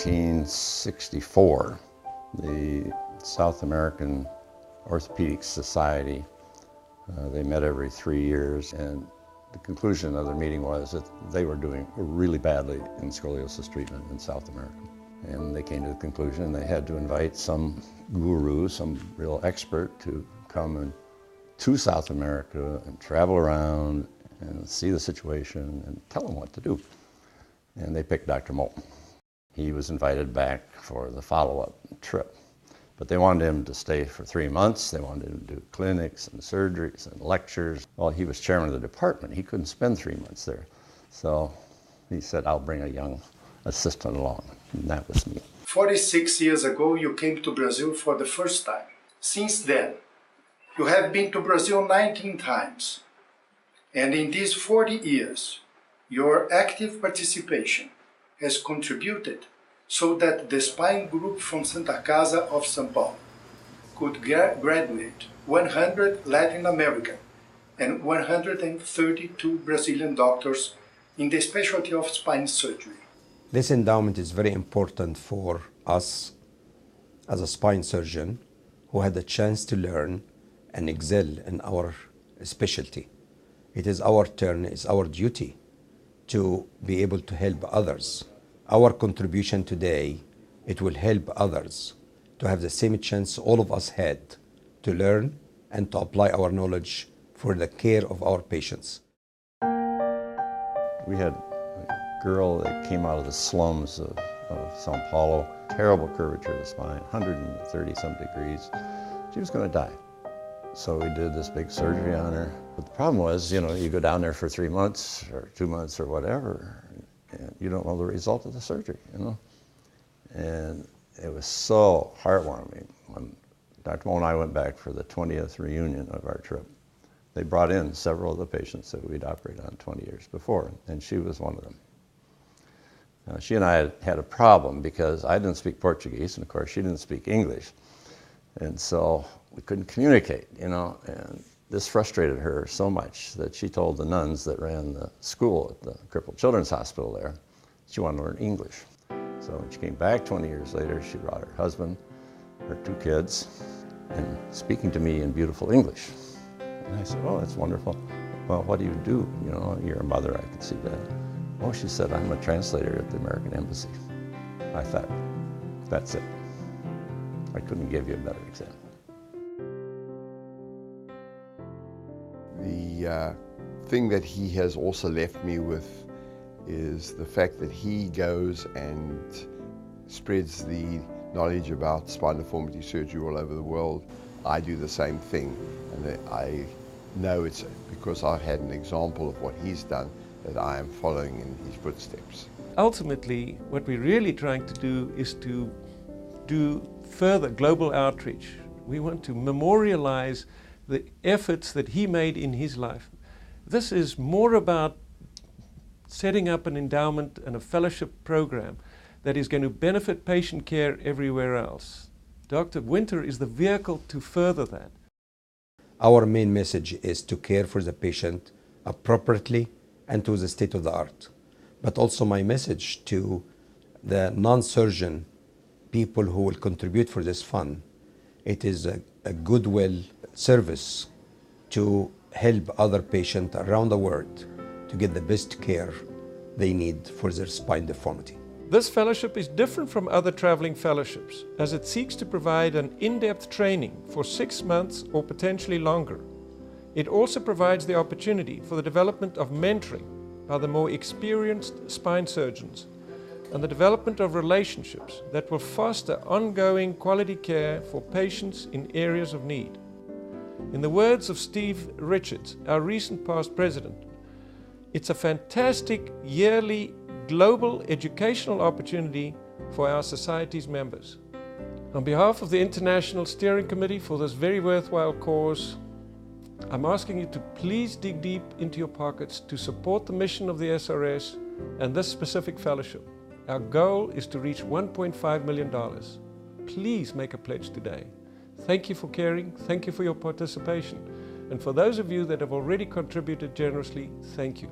1964, the South American Orthopedic Society, they met every 3 years, and the conclusion of their meeting was that they were doing really badly in scoliosis treatment in South America. And they came to the conclusion they had to invite some guru, some real expert, to come to South America and travel around and see the situation and tell them what to do. And they picked Dr. Moulton. He was invited back for the follow-up trip. But they wanted him to stay for 3 months. They wanted him to do clinics and surgeries and lectures. Well, he was chairman of the department. He couldn't spend 3 months there. So he said, I'll bring a young assistant along. And that was me. 46 years ago, you came to Brazil for the first time. Since then, you have been to Brazil 19 times. And in these 40 years, your active participation has contributed so that the spine group from Santa Casa of São Paulo could graduate 100 Latin American and 132 Brazilian doctors in the specialty of spine surgery. This endowment is very important for us as a spine surgeon who had the chance to learn and excel in our specialty. It is our turn, it's our duty to be able to help others. Our contribution today, it will help others to have the same chance all of us had to learn and to apply our knowledge for the care of our patients. We had a girl that came out of the slums of Sao Paulo, terrible curvature of the spine, 130-some degrees. She was going to die. So we did this big surgery on her. But the problem was, you go down there for 3 months or 2 months or whatever, and you don't know the result of the surgery, And it was so heartwarming when Dr. Moe and I went back for the 20th reunion of our trip. They brought in several of the patients that we'd operated on 20 years before, and she was one of them. Now, she and I had a problem because I didn't speak Portuguese, and of course she didn't speak English. And so we couldn't communicate, and this frustrated her so much that she told the nuns that ran the school at the Crippled Children's Hospital there, she wanted to learn English. So when she came back 20 years later, she brought her husband, her 2 kids, and speaking to me in beautiful English. And I said, oh, that's wonderful. Well, what do you do? You're a mother, I could see that. Oh, she said, I'm a translator at the American Embassy. I thought, that's it. I couldn't give you a better example. The thing that he has also left me with is the fact that he goes and spreads the knowledge about spine deformity surgery all over the world. I do the same thing, and I know it's because I've had an example of what he's done that I am following in his footsteps. Ultimately, what we're really trying to do is to do further global outreach. We want to memorialize the efforts that he made in his life. This is more about setting up an endowment and a fellowship program that is going to benefit patient care everywhere else. Dr. Winter is the vehicle to further that. Our main message is to care for the patient appropriately and to the state of the art. But also my message to the non-surgeon people who will contribute for this fund, it is a goodwill service to help other patients around the world to get the best care they need for their spine deformity. This fellowship is different from other traveling fellowships as it seeks to provide an in-depth training for 6 months or potentially longer. It also provides the opportunity for the development of mentoring by the more experienced spine surgeons and the development of relationships that will foster ongoing quality care for patients in areas of need. In the words of Steve Richards, our recent past president, it's a fantastic yearly global educational opportunity for our society's members. On behalf of the International Steering Committee for this very worthwhile cause, I'm asking you to please dig deep into your pockets to support the mission of the SRS and this specific fellowship. Our goal is to reach $1.5 million. Please make a pledge today. Thank you for caring, thank you for your participation, and for those of you that have already contributed generously, thank you.